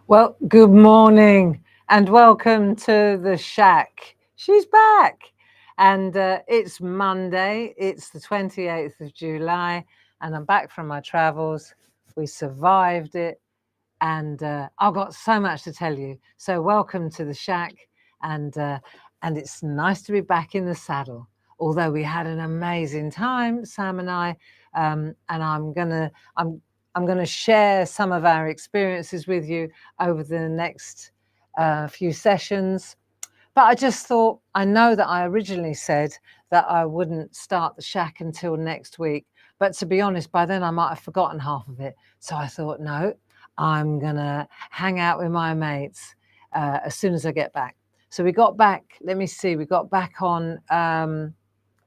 Well, good morning and welcome to the SHAC. She's back. And it's Monday, it's the 28th of July, and I'm back from my travels. We survived it, and I've got so much to tell you. So, welcome to the SHAC, and it's nice to be back in the saddle. Although we had an amazing time, Sam and I, and I'm gonna share some of our experiences with you over the next few sessions. But I just thought, I know that I originally said that I wouldn't start the SHAC until next week. But to be honest, by then I might have forgotten half of it. So I thought, no, I'm going to hang out with my mates as soon as I get back. So we got back, let me see, we got back on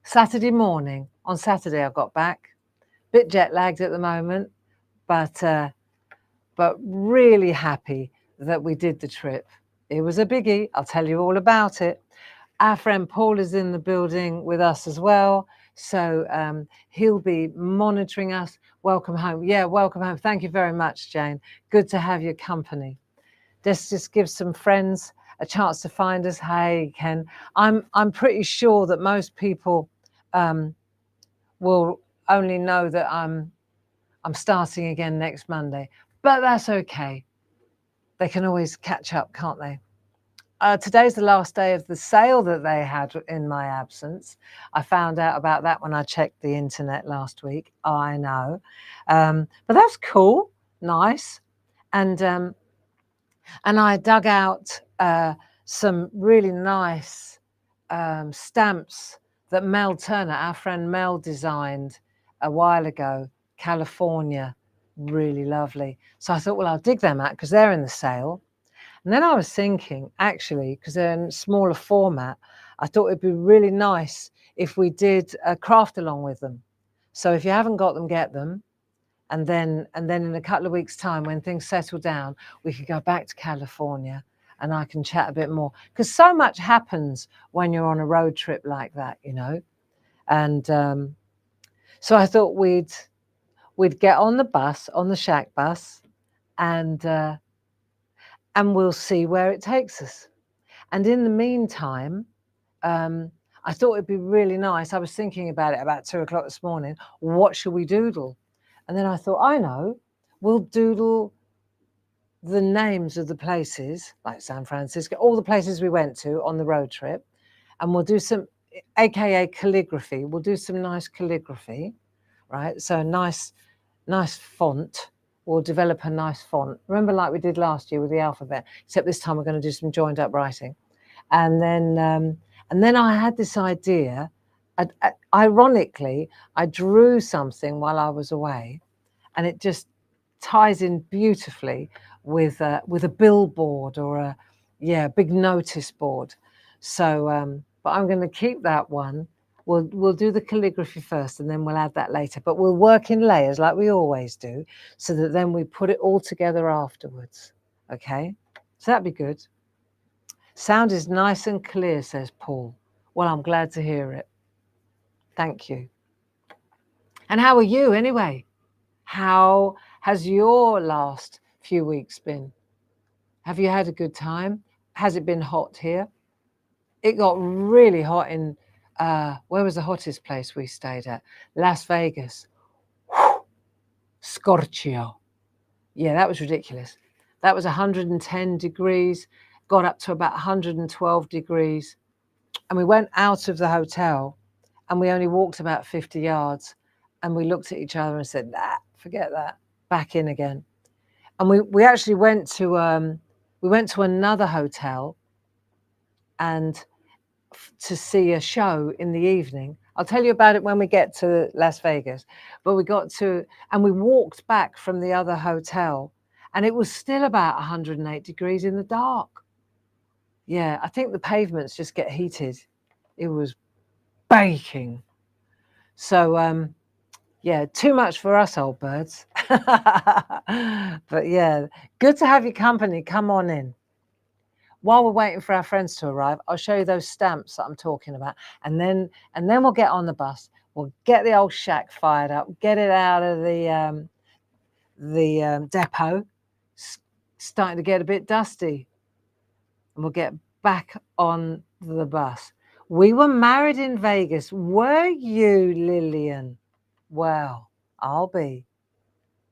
Saturday morning. On Saturday, I got back. Bit jet lagged at the moment, but really happy that we did the trip. It was a biggie. I'll tell you all about it. Our friend Paul is in the building with us as well. So he'll be monitoring us. Welcome home. Yeah, welcome home. Thank you very much, Jane. Good to have your company. Let's just give some friends a chance to find us. Hey, Ken. I'm pretty sure that most people will only know that I'm starting again next Monday, but that's okay. They can always catch up, can't they? Today's the last day of the sale that they had in my absence. I found out about that when I checked the internet last week. I know, but that's cool, nice, and I dug out some really nice stamps that Mel Turner, our friend Mel, designed a while ago. California, really lovely. So I thought, well, I'll dig them out because they're in the sale. And then I was thinking, actually, because they're in smaller format, I thought it'd be really nice if we did a craft along with them. So if you haven't got them, get them. And then in a couple of weeks' time, when things settle down, we could go back to California and I can chat a bit more. Because so much happens when you're on a road trip like that, you know. And so I thought we'd get on the bus, on the SHAC bus, and we'll see where it takes us. And in the meantime, I thought it'd be really nice. I was thinking about it about 2 o'clock this morning. What should we doodle? And then I thought, I know, we'll doodle the names of the places, like San Francisco, all the places we went to on the road trip. And we'll do some, AKA calligraphy. We'll do some nice calligraphy, right? So nice font. We'll develop a nice font. Remember, like we did last year with the alphabet, except this time we're going to do some joined up writing. And then I had this idea. Ironically, I drew something while I was away, and it just ties in beautifully with a billboard or a big notice board. So, but I'm going to keep that one. We'll do the calligraphy first, and then we'll add that later. But we'll work in layers like we always do, so that then we put it all together afterwards. Okay, so that'd be good. Sound is nice and clear, says Paul. Well, I'm glad to hear it. Thank you. And how are you anyway? How has your last few weeks been? Have you had a good time? Has it been hot here? It got really hot in, where was the hottest place we stayed at? Las Vegas. Whew. Scorchio. Yeah, that was ridiculous. That was 110 degrees, got up to about 112 degrees. And we went out of the hotel and we only walked about 50 yards. And we looked at each other and said, nah, forget that, back in again. And we actually went to another hotel and to see a show in the evening. I'll tell you about it when we get to Las Vegas. But we got to, and we walked back from the other hotel, and it was still about 108 degrees in the dark. Yeah, I think the pavements just get heated. It was baking. So, yeah, too much for us old birds. But yeah, good to have your company. Come on in. While we're waiting for our friends to arrive, I'll show you those stamps that I'm talking about. And then we'll get on the bus. We'll get the old SHAC fired up, get it out of the depot, starting to get a bit dusty. And we'll get back on the bus. We were married in Vegas. Were you, Lillian? Well, I'll be.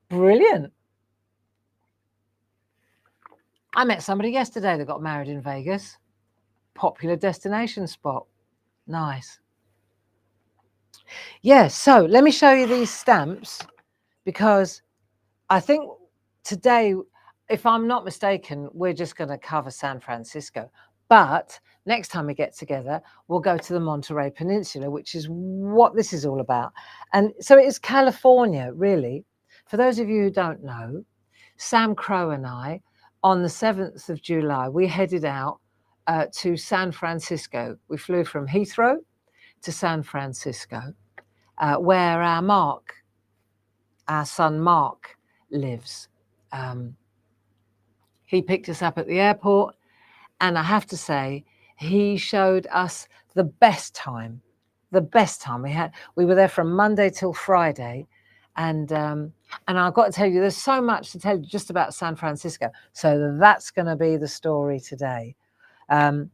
Brilliant. I met somebody yesterday that got married in Vegas. Popular destination spot. Nice. Yeah, so let me show you these stamps, because I think today, if I'm not mistaken, we're just going to cover San Francisco. But next time we get together, we'll go to the Monterey Peninsula, which is what this is all about. And so it is California, really. For those of you who don't know, Sam Crow and I, on the 7th of July, we headed out to San Francisco. We flew from Heathrow to San Francisco, where our son Mark, lives. He picked us up at the airport, and I have to say, he showed us the best time we had. We were there from Monday till Friday, and I've got to tell you, there's so much to tell you just about San Francisco. So that's going to be the story today. And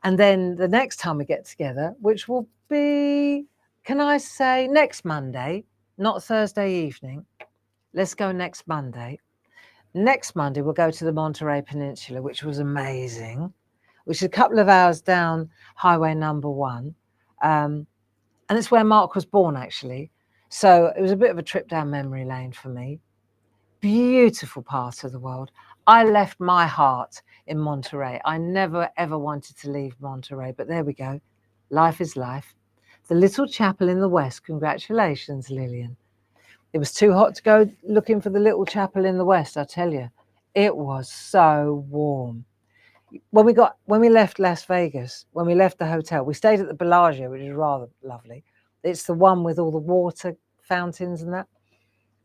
then the next time we get together, which will be, can I say, next Monday, not Thursday evening. Let's go next Monday. Next Monday, we'll go to the Monterey Peninsula, which was amazing, which is a couple of hours down Highway number 1. And it's where Mark was born, actually. So it was a bit of a trip down memory lane for me. Beautiful part of the world. I left my heart in Monterey. I never, ever wanted to leave Monterey, but there we go. Life is life. The little chapel in the west. Congratulations, Lillian. It was too hot to go looking for the little chapel in the west, I tell you. It was so warm. When we left Las Vegas, when we left the hotel, we stayed at the Bellagio, which is rather lovely. It's the one with all the water fountains and that.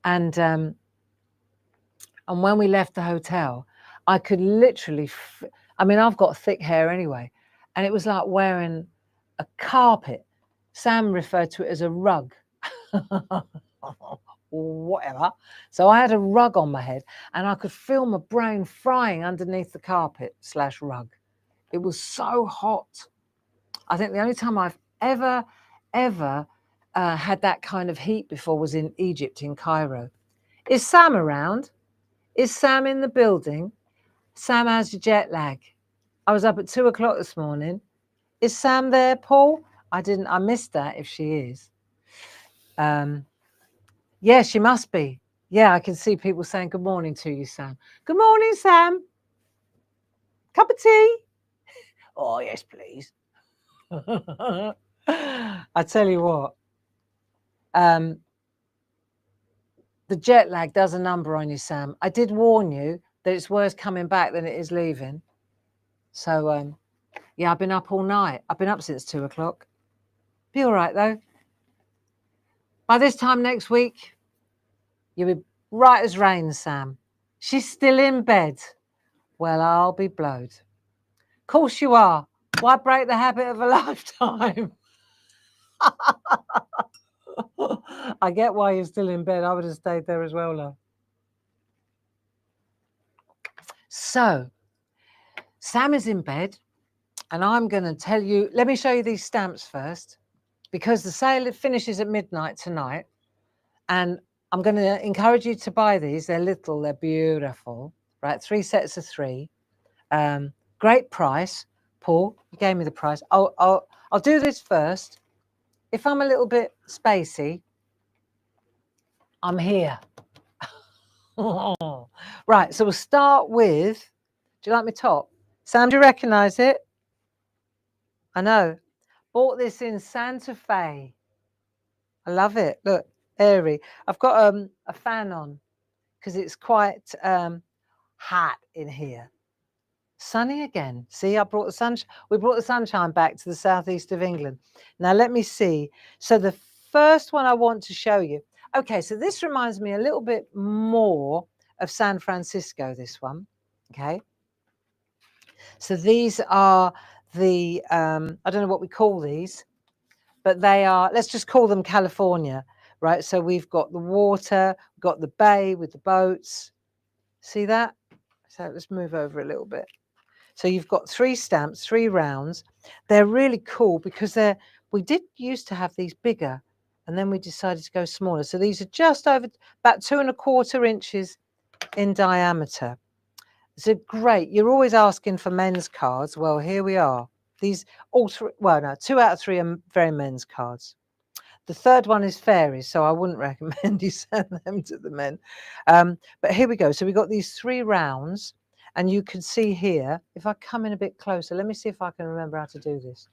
And when we left the hotel, I could literally, I've got thick hair anyway, and it was like wearing a carpet. Sam referred to it as a rug. Whatever. So I had a rug on my head, and I could feel my brain frying underneath the carpet / rug. It was so hot. I think the only time I've ever had that kind of heat before was in Egypt, in Cairo. Is Sam around? Is Sam in the building? Sam, how's your jet lag? I was up at 2 o'clock this morning. Is Sam there, Paul? I missed that if she is. Yeah, she must be. Yeah, I can see people saying good morning to you, Sam. Good morning, Sam. Cup of tea? Oh, yes, please. I tell you what, the jet lag does a number on you, Sam. I did warn you that it's worse coming back than it is leaving. So, yeah, I've been up all night. I've been up since 2 o'clock. Be all right, though. By this time next week, you'll be right as rain, Sam. She's still in bed. Well, I'll be blowed. Of course you are. Why break the habit of a lifetime? I get why you're still in bed. I would have stayed there as well, love. So, Sam is in bed, and I'm going to tell you, let me show you these stamps first, because the sale finishes at midnight tonight, and I'm going to encourage you to buy these. They're little, they're beautiful, right? 3 sets of 3. Great price. Paul, you gave me the price. I'll do this first. If I'm a little bit spacey, I'm here. Right, so we'll start with, do you like my top? Sam, do you recognise it? I know. Bought this in Santa Fe. I love it. Look, airy. I've got a fan on because it's quite hot in here. Sunny again. See, I brought the sunshine. We brought the sunshine back to the southeast of England. Now, let me see. So the first one I want to show you. Okay, so this reminds me a little bit more of San Francisco, this one. Okay. So these are the, I don't know what we call these, but they are, let's just call them California, right? So we've got the water, we've got the bay with the boats. See that? So let's move over a little bit. So you've got 3 stamps, 3 rounds. They're really cool because we did used to have these bigger, and then we decided to go smaller. So these are just over about 2¼ inches in diameter. So great. You're always asking for men's cards. Well, here we are. These all 3, well, no, 2 out of 3 are very men's cards. The third one is fairies, so I wouldn't recommend you send them to the men. But here we go. So we've got these 3 rounds, and you can see here, if I come in a bit closer, let me see if I can remember how to do this.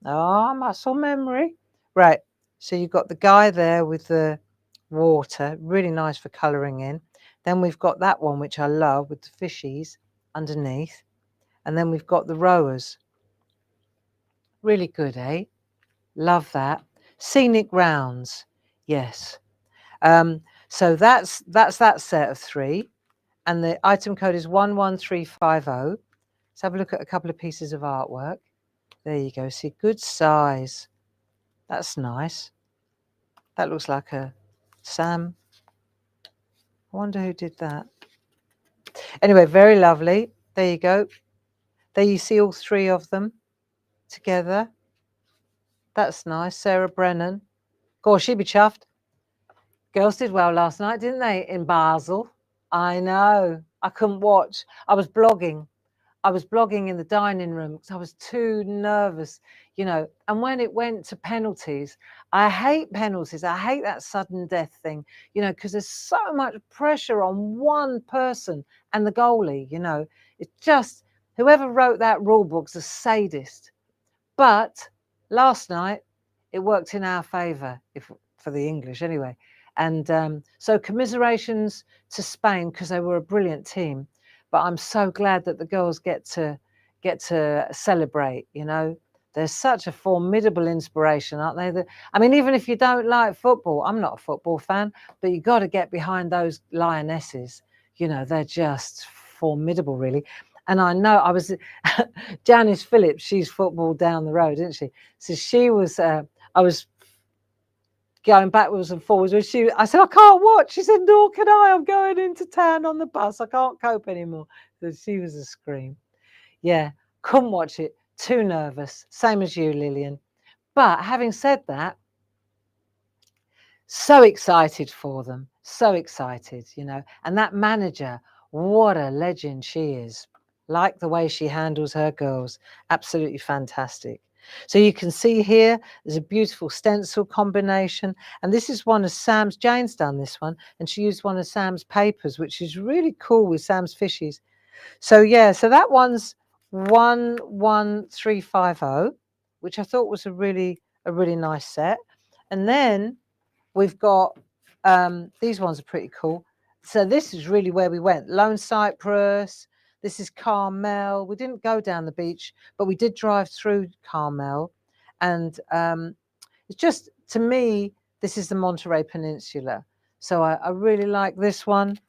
Oh, muscle memory. Right. So you've got the guy there with the water, really nice for colouring in. Then we've got that one, which I love, with the fishies underneath. And then we've got the rowers. Really good, eh? Love that. Scenic rounds. Yes. So that's that set of 3. And the item code is 11350. Let's have a look at a couple of pieces of artwork. There you go. See, good size. That's nice. That looks like a Sam. I wonder who did that. Anyway, very lovely. There you go. There you see all 3 of them together. That's nice. Sarah Brennan. Gosh, she'd be chuffed. Girls did well last night, didn't they, in Basel? I know. I couldn't watch. I was blogging. In the dining room because I was too nervous, you know. And when it went to penalties, I hate penalties. I hate that sudden death thing, you know, because there's so much pressure on one person and the goalie, you know. It's just, whoever wrote that rule book's a sadist. But last night, it worked in our favour, for the English anyway. And so commiserations to Spain because they were a brilliant team. But I'm so glad that the girls get to celebrate, you know. They're such a formidable inspiration, aren't they? I mean, even if you don't like football, I'm not a football fan, but you've got to get behind those lionesses. You know, they're just formidable, really. And I know Janice Phillips, she's football down the road, isn't she? So she was, I was going backwards and forwards. I said, I can't watch. She said, nor can I. I'm going into town on the bus. I can't cope anymore. So she was a scream. Yeah, couldn't watch it. Too nervous. Same as you, Lillian. But having said that, so excited for them. So excited, you know. And that manager, what a legend she is. Like the way she handles her girls. Absolutely fantastic. So you can see here, there's a beautiful stencil combination. And this is one of Sam's, Jane's done this one, and she used one of Sam's papers, which is really cool with Sam's fishies. So yeah, so that one's 11350, which I thought was a really nice set. And then we've got, these ones are pretty cool. So this is really where we went. Lone Cypress. This is Carmel. We didn't go down the beach, but we did drive through Carmel. And it's just, to me, this is the Monterey Peninsula. So I really like this one.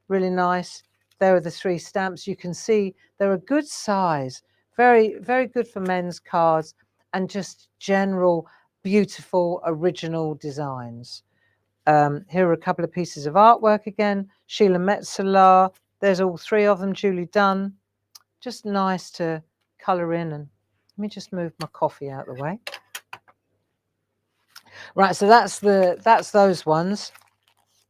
Really nice. There are the 3 stamps. You can see they're a good size. Very, very good for men's cards and just general, beautiful, original designs. Here are a couple of pieces of artwork again. Sheila Metzeler. There's all 3 of them, Julie Dunn. Just nice to colour in. And let me just move my coffee out of the way. Right, so that's those ones.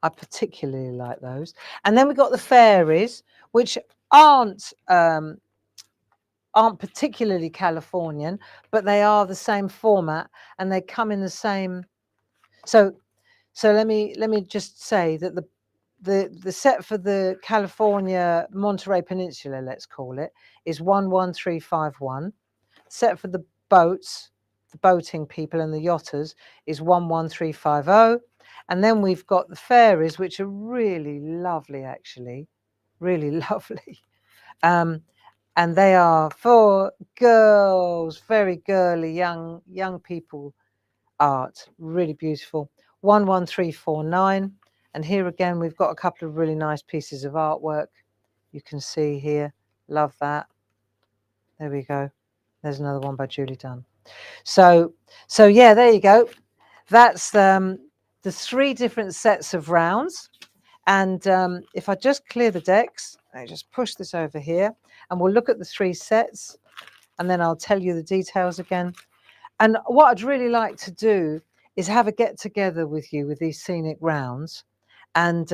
I particularly like those. And then we've got the fairies, which aren't particularly Californian, but they are the same format and they come in the same. So let me just say that the set for the California Monterey Peninsula, let's call it, is 11351. Set for the boats, the boating people and the yachters, is 11350. And then we've got the fairies, which are really lovely, actually, really lovely. And they are for girls, very girly, young people art, really beautiful. 11349. And here again, we've got a couple of really nice pieces of artwork. You can see here, love that. There we go. There's another one by Julie Dunn. So yeah, there you go. That's the 3 different sets of rounds. And if I just clear the decks, I just push this over here and we'll look at the 3 sets and then I'll tell you the details again. And what I'd really like to do is have a get together with you with these scenic rounds and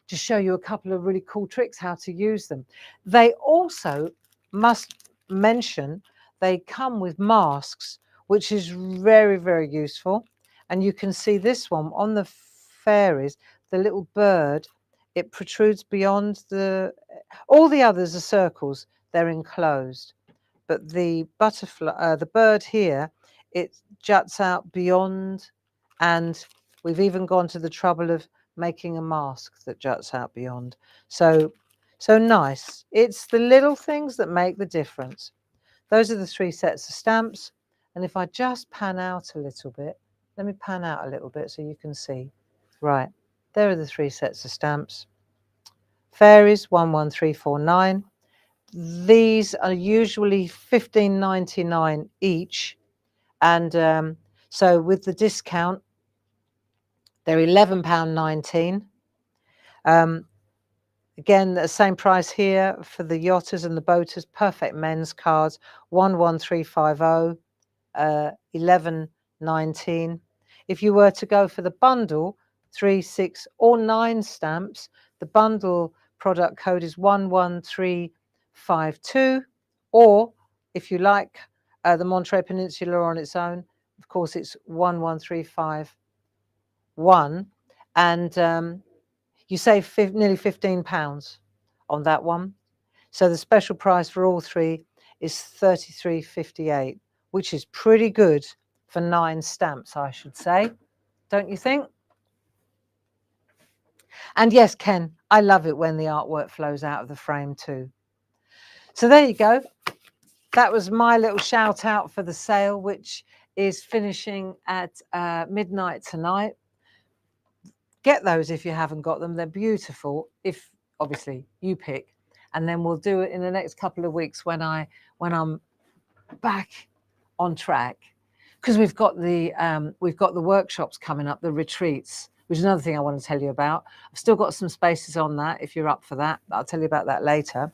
just show you a couple of really cool tricks how to use them. They also must mention they come with masks, which is very, very useful. And you can see this one on the fairies, the little bird, it protrudes beyond all the others are circles, they're enclosed. But the butterfly, the bird here, it juts out beyond, and we've even gone to the trouble of making a mask that juts out beyond. So nice. It's the little things that make the difference. Those are the 3 sets of stamps. And if I just pan out a little bit, let me pan out a little bit so you can see. Right, there are the 3 sets of stamps. Fairies, 11349. These are usually $15.99 each, and so with the discount, they're £11.19. Again, the same price here for the yachters and the boaters. Perfect men's cards, 11350, 11.19. If you were to go for the bundle, 3, 6, or 9 stamps, the bundle product code is 11352, or if you like the Monterey Peninsula on its own, of course it's 11351, and you save nearly £15 on that one. So the special price for all 3 is $33.58, which is pretty good for 9 stamps, I should say, don't you think? And yes, Ken, I love it when the artwork flows out of the frame too. So there you go. That was my little shout out for the sale, which is finishing at midnight tonight. Get those if you haven't got them. They're beautiful, if obviously you pick. And then we'll do it in the next couple of weeks when I'm back on track, because we've got the workshops coming up, the retreats, which is another thing I want to tell you about. I've still got some spaces on that if you're up for that. I'll tell you about that later.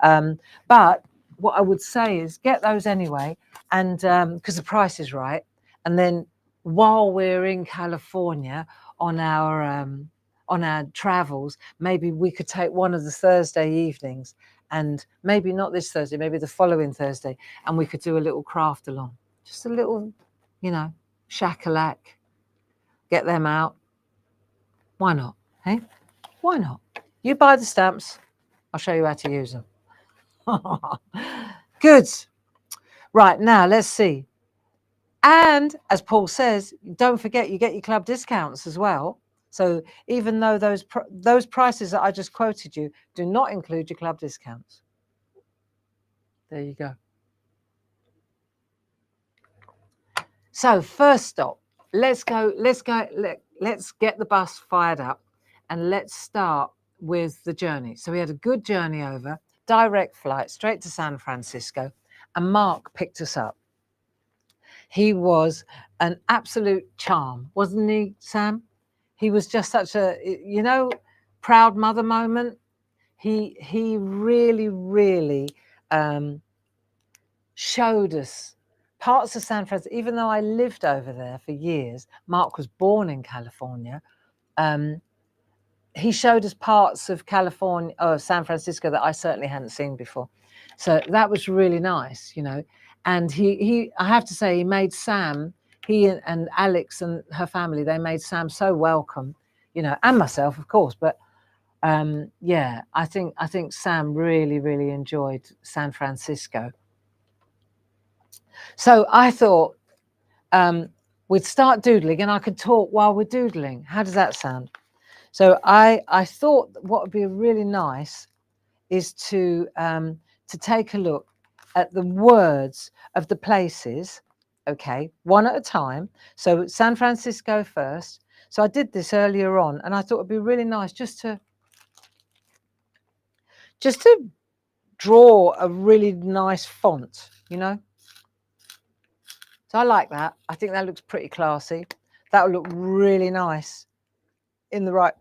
But what I would say is get those anyway, and because the price is right. And then while we're in California on our travels, maybe we could take one of the Thursday evenings, and maybe not this Thursday, maybe the following Thursday, and we could do a little craft along, just a little, shakalak, get them out. Why not? Hey, why not? You buy the stamps, I'll show you how to use them. Good. Right, now let's see. And as Paul says, don't forget you get your club discounts as well. So even though those prices that I just quoted you do not include your club discounts. There you go. So first stop, let's get the bus fired up and let's start with the journey. So we had a good journey over, direct flight straight to San Francisco, and Mark picked us up. He was an absolute charm, wasn't he, Sam? He was just such a, proud mother moment. He really, really showed us parts of San Francisco. Even though I lived over there for years, Mark was born in California. He showed us parts of California, San Francisco, that I certainly hadn't seen before. So that was really nice, And he I have to say, he made Sam, he and Alex and her family, they made Sam so welcome, and myself, of course. But yeah, I think Sam really, really enjoyed San Francisco. So I thought we'd start doodling, and I could talk while we're doodling. How does that sound? So I thought what would be really nice is to take a look at the words of the places, okay, one at a time. So San Francisco first. So I did this earlier on, and I thought it'd be really nice just to draw a really nice font, So I like that. I think that looks pretty classy. That will look really nice in the right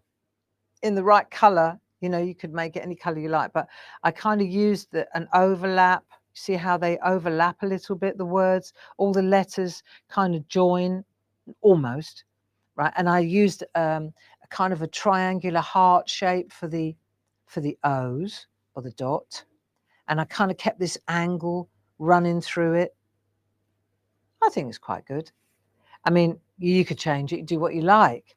color You know, you could make it any color you like, but I kind of used an overlap. See how they overlap a little bit, the words, all the letters kind of join almost, right? And I used a kind of a triangular heart shape for the O's or the dot. And I kind of kept this angle running through it. I think it's quite good. I mean, you could change it, do what you like.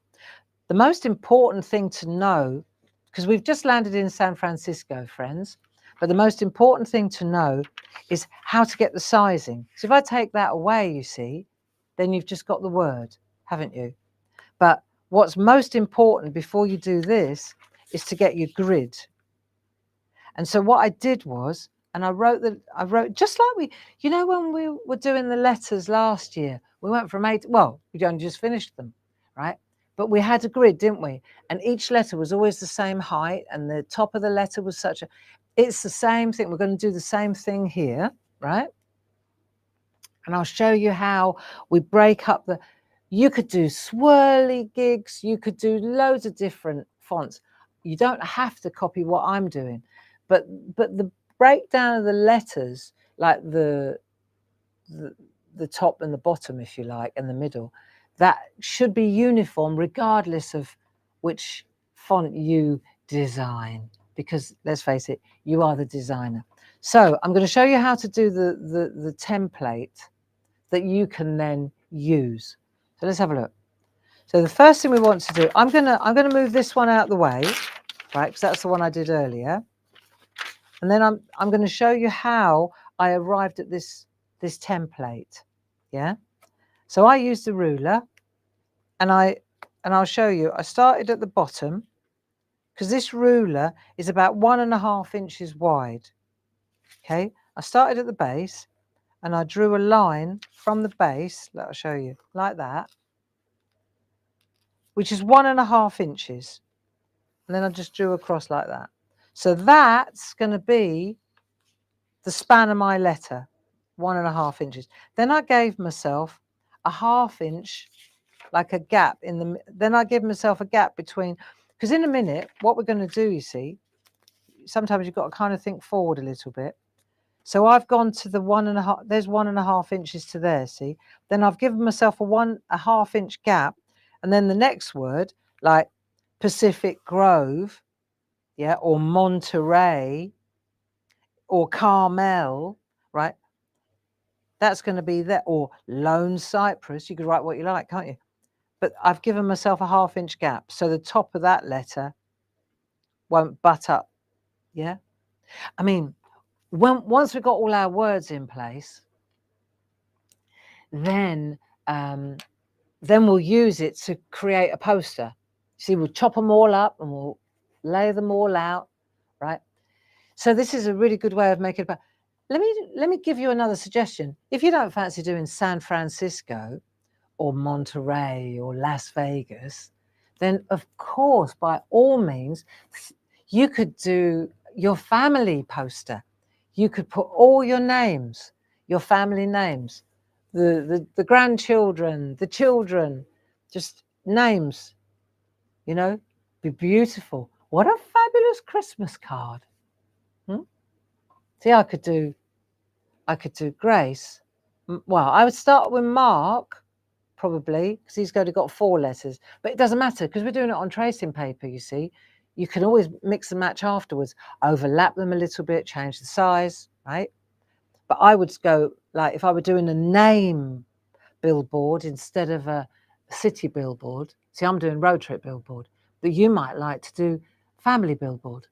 The most important thing to know, because we've just landed in San Francisco, friends, but the most important thing to know is how to get the sizing. So if I take that away, you see, then you've just got the word, haven't you? But what's most important before you do this is to get your grid. And so what I did was, and I wrote just like when we were doing the letters last year, we went from 8, well, we only just finished them, right? But we had a grid, didn't we? And each letter was always the same height, and the top of the letter was it's the same thing. We're going to do the same thing here, right? And I'll show you how we break up you could do swirly gigs, you could do loads of different fonts. You don't have to copy what I'm doing, but the breakdown of the letters, like the top and the bottom, if you like, and the middle, that should be uniform regardless of which font you design, because let's face it, you are the designer. So I'm going to show you how to do the template that you can then use. So let's have a look. So the first thing we want to do, I'm gonna move this one out of the way, right? Because that's the one I did earlier. And then I'm going to show you how I arrived at this template. Yeah. So I used a ruler, and I'll show you. I started at the bottom because this ruler is about 1.5 inches wide. Okay. I started at the base, and I drew a line from the base. I'll show you like that, which is 1.5 inches. And then I just drew across like that. So that's going to be the span of my letter, 1.5 inches. Then I gave myself a 1/2 inch, like a gap in the, then I give myself a gap between, because in a minute, what we're going to do, you see, sometimes you've got to kind of think forward a little bit. So I've gone to the 1.5, there's 1.5 inches to there, see? Then I've given myself a 1.5 inch gap. And then the next word, like Pacific Grove, yeah, or Monterey, or Carmel, right? That's going to be there, or Lone Cypress. You could write what you like, can't you? But I've given myself a 1/2 inch gap, so the top of that letter won't butt up. Yeah, I mean, once we've got all our words in place, then we'll use it to create a poster. See, we'll chop them all up and we'll lay them all out, right? So this is a really good way of making it. Let me give you another suggestion. If you don't fancy doing San Francisco or Monterey or Las Vegas, then of course, by all means, you could do your family poster. You could put all your names, your family names, the grandchildren, the children, just names, you know, be beautiful. What a fabulous Christmas card. See, I could do Grace. Well, I would start with Mark, probably, because he's only got 4 letters. But it doesn't matter, because we're doing it on tracing paper, you see. You can always mix and match afterwards, overlap them a little bit, change the size, right? But I would go, like, if I were doing a name billboard instead of a city billboard. See, I'm doing road trip billboard, but you might like to do family billboard.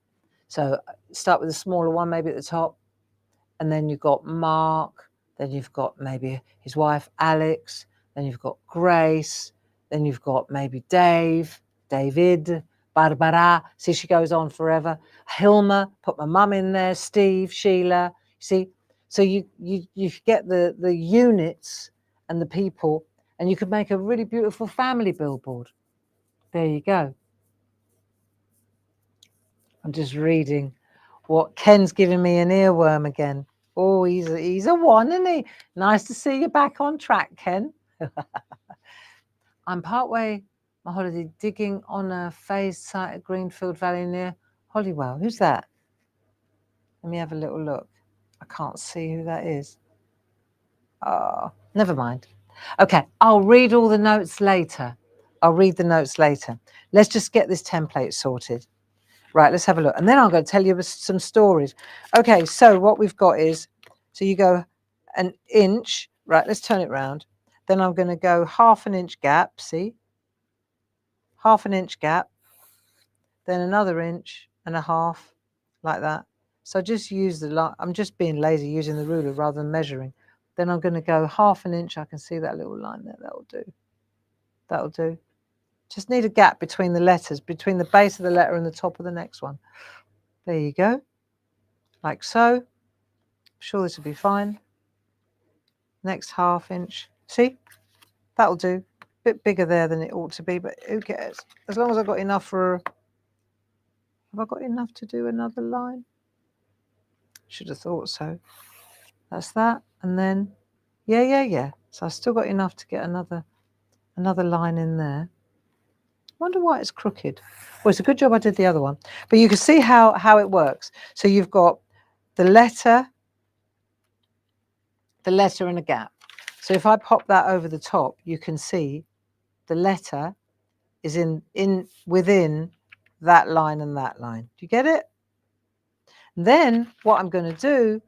So start with a smaller one, maybe at the top. And then you've got Mark, then you've got maybe his wife, Alex, then you've got Grace, then you've got maybe David, Barbara, see, she goes on forever. Hilma, put my mum in there, Steve, Sheila, see? So you get the units and the people, and you could make a really beautiful family billboard. There you go. I'm just reading what Ken's giving me an earworm again. Oh, he's a one, isn't he? Nice to see you back on track, Ken. I'm partway my holiday digging on a phased site at Greenfield Valley near. Hollywell. Who's that? Let me have a little look. I can't see who that is. Oh, never mind. Okay, I'll read all the notes later. I'll read the notes later. Let's just get this template sorted. Right, let's have a look. And then I'm going to tell you some stories. Okay, so what we've got is, so you go an inch. Right, let's turn it round. Then I'm going to go 1/2 inch gap, see? 1/2 inch gap. Then another 1.5 inches, like that. So just use the line. I'm just being lazy using the ruler rather than measuring. Then I'm going to go 1/2 inch. I can see that little line there. That'll do. That'll do. Just need a gap between the letters, between the base of the letter and the top of the next one. There you go. Like so. I'm sure this will be fine. Next 1/2 inch. See? That'll do. A bit bigger there than it ought to be, but who cares? As long as I've got enough for... Have I got enough to do another line? Should have thought so. That's that. And then, yeah. So I've still got enough to get another line in there. Wonder why it's crooked. Well, it's a good job I did the other one. But you can see how it works. So you've got the letter and a gap. So if I pop that over the top, you can see the letter is within that line and that line. Do you get it? And then what I'm going to do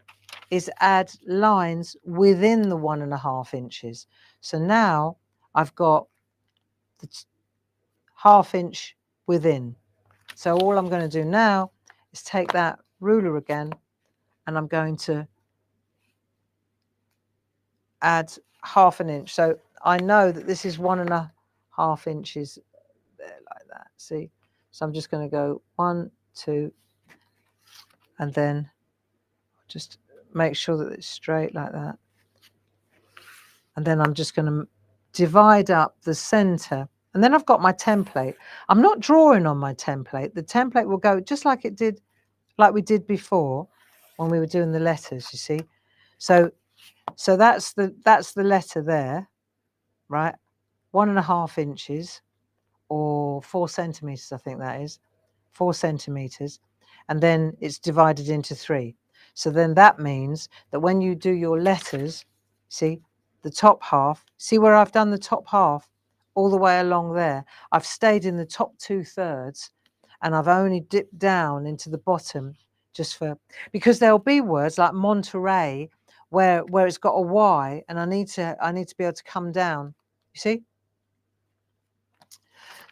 is add lines within the 1.5 inches. So now I've got the 1/2 inch within. So all I'm going to do now is take that ruler again, and I'm going to add 1/2 inch. So I know that this is 1.5 inches there, like that. See? So I'm just going to go 1, 2, and then just make sure that it's straight like that. And then I'm just going to divide up the center. And then I've got my template. I'm not drawing on my template. The template will go just like it did, like we did before when we were doing the letters, you see. So that's the letter there, right? 1.5 inches or 4 centimeters, I think that is. 4 centimeters. And then it's divided into 3. So then that means that when you do your letters, see, the top half, see where I've done the top half all the way along there? I've stayed in the top 2/3 and I've only dipped down into the bottom just for, because there'll be words like Monterey where it's got a Y and I need to be able to come down. You see?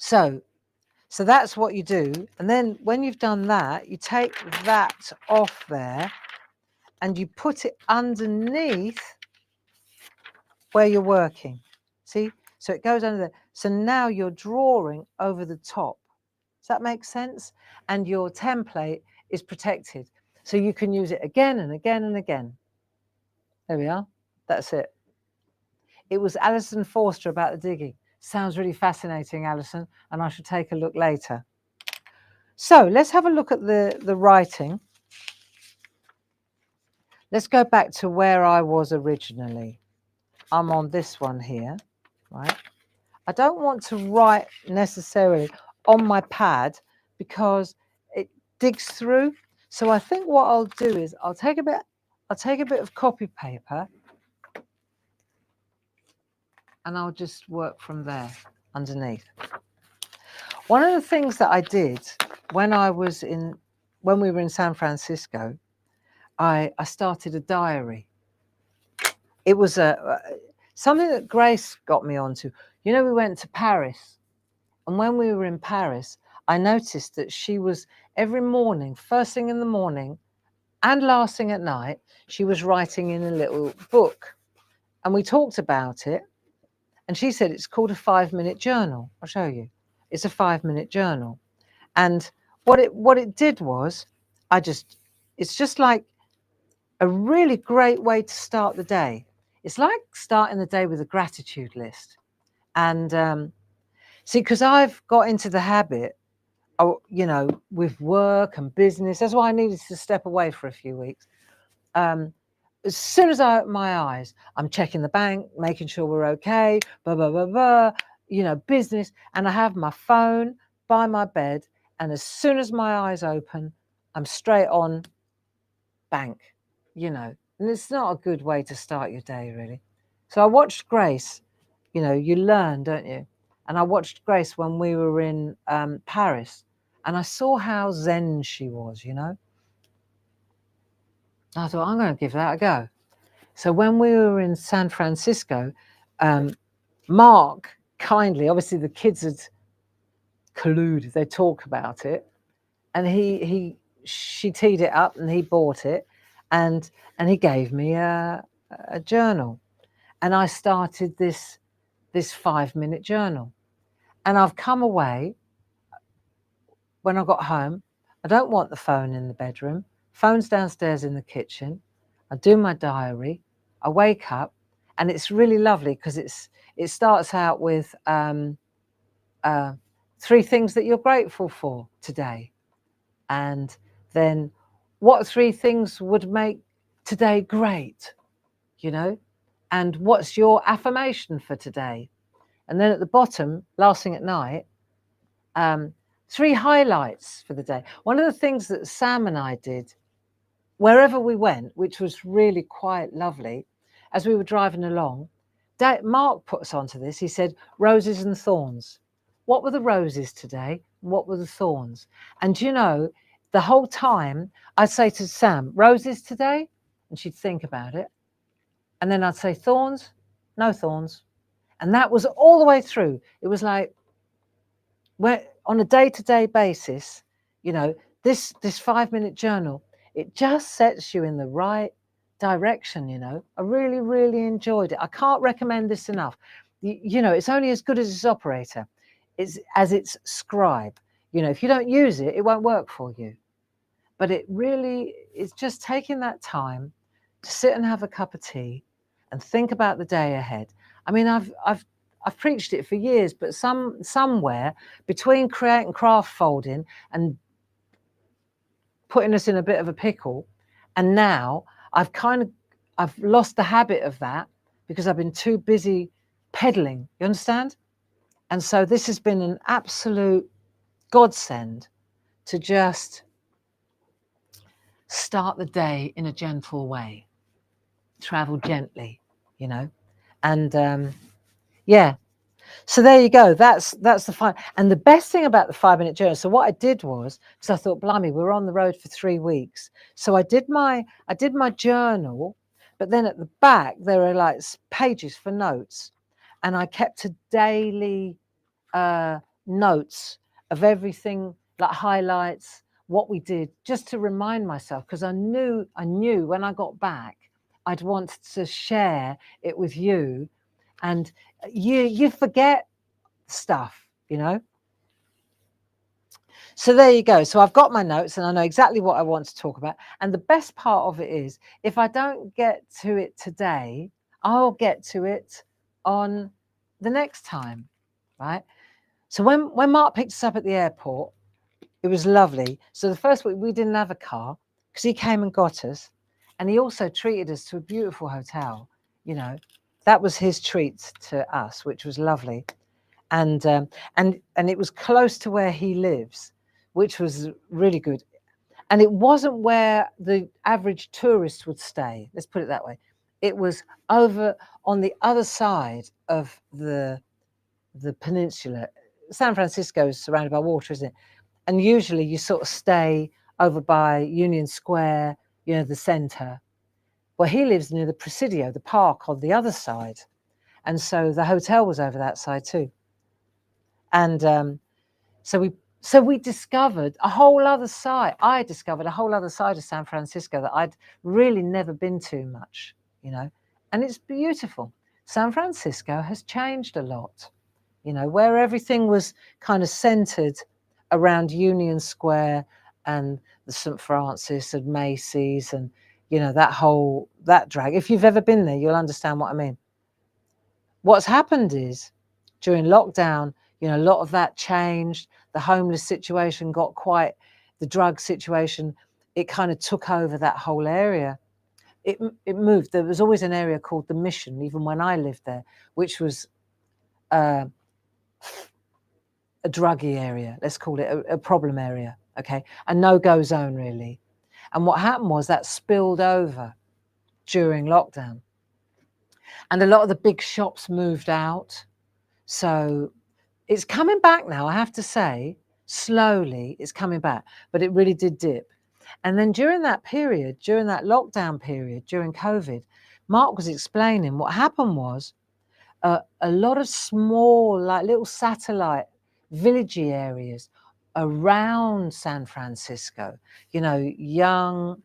So that's what you do. And then when you've done that, you take that off there and you put it underneath where you're working. See? So it goes under there. So now you're drawing over the top. Does that make sense? And your template is protected. So you can use it again and again and again. There we are. That's it. It was Alison Forster about the digging. Sounds really fascinating, Alison, and I should take a look later. So let's have a look at the writing. Let's go back to where I was originally. I'm on this one here, right? I don't want to write necessarily on my pad because it digs through. So I think what I'll do is I'll take a bit of copy paper and I'll just work from there underneath. One of the things that I did when we were in San Francisco, I started a diary. It was something that Grace got me onto. You know, we went to Paris, and when we were in Paris, I noticed that she was every morning, first thing in the morning and last thing at night, she was writing in a little book. And we talked about it, and she said it's called a 5-minute journal. I'll show you. It's a 5-minute journal. And what it did was, it's just like a really great way to start the day. It's like starting the day with a gratitude list. And see, because I've got into the habit, you know, with work and business, that's why I needed to step away for a few weeks. As soon as I open my eyes, I'm checking the bank, making sure we're okay, blah, blah, blah, blah, you know, business. And I have my phone by my bed And as soon as my eyes open, I'm straight on bank, you know. And it's not a good way to start your day, really. So I watched Grace. You know, you learn, don't you? And I watched Grace when we were in Paris, and I saw how zen she was, you know. I thought, I'm going to give that a go. So when we were in San Francisco, Mark kindly, obviously the kids had colluded, they talk about it, and she teed it up and he bought it, and he gave me a journal, and I started this 5-minute journal, and I've come away. When I got home, I don't want the phone in the bedroom. Phone's downstairs in the kitchen. I do my diary. I wake up, and it's really lovely because it starts out with 3 things that you're grateful for today, and then what 3 things would make today great, you know, and what's your affirmation for today, and then at the bottom, last thing at night, 3 highlights for the day. One of the things that Sam and I did wherever we went, which was really quite lovely, as we were driving along, Mark put us onto this. He said, roses and thorns. What were the roses today? What were the thorns? And you know, the whole time I'd say to Sam, roses today? And she'd think about it. And then I'd say, thorns? No thorns. And that was all the way through. It was like, on a day-to-day basis, you know, this 5-minute journal, it just sets you in the right direction, you know. I really, really enjoyed it. I can't recommend this enough. You know, it's only as good as its operator, as its scribe. You know, if you don't use it, it won't work for you. But it really is just taking that time to sit and have a cup of tea and think about the day ahead. I mean, I've preached it for years, but somewhere between create and craft folding and putting us in a bit of a pickle, and now I've lost the habit of that because I've been too busy peddling, you understand? And so this has been an absolute godsend to just start the day in a gentle way, travel gently, you know. And yeah, so there you go. That's the fun. And the best thing about the 5-minute journal. So what I did was, because I thought, blimey, we're on the road for 3 weeks. So I did my journal, but then at the back there are like pages for notes, and I kept a daily notes of everything, like highlights, what we did, just to remind myself, because I knew when I got back I'd want to share it with you, and you forget stuff, you know. So there you go. So I've got my notes and I know exactly what I want to talk about. And the best part of it is, if I don't get to it today, I'll get to it on the next time, right? So when Mark picked us up at the airport, it was lovely. So the first week we didn't have a car because he came and got us, and he also treated us to a beautiful hotel. You know, that was his treat to us, which was lovely. And it was close to where he lives, which was really good. And it wasn't where the average tourist would stay. Let's put it that way. It was over on the other side of the peninsula. San Francisco is surrounded by water, isn't it? And usually you sort of stay over by Union Square, you know, the center. Well, he lives near the Presidio, the park on the other side. And so the hotel was over that side too. And so we discovered a whole other side. I discovered a whole other side of San Francisco that I'd really never been to much, you know, and it's beautiful. San Francisco has changed a lot, you know, where everything was kind of centered around Union Square and the St. Francis and Macy's and, you know, that drag. If you've ever been there, you'll understand what I mean. What's happened is during lockdown, you know, a lot of that changed. The homeless situation got quite, the drug situation, it kind of took over that whole area. It moved. There was always an area called the Mission, even when I lived there, which was a druggy area, let's call it a problem area, okay, a no-go zone really. And what happened was that spilled over during lockdown. And a lot of the big shops moved out. So it's coming back now, I have to say, slowly it's coming back, but it really did dip. And then during that period, during that lockdown period, during COVID, Mark was explaining what happened was a lot of small, like little satellite villagey areas around San Francisco, you know, young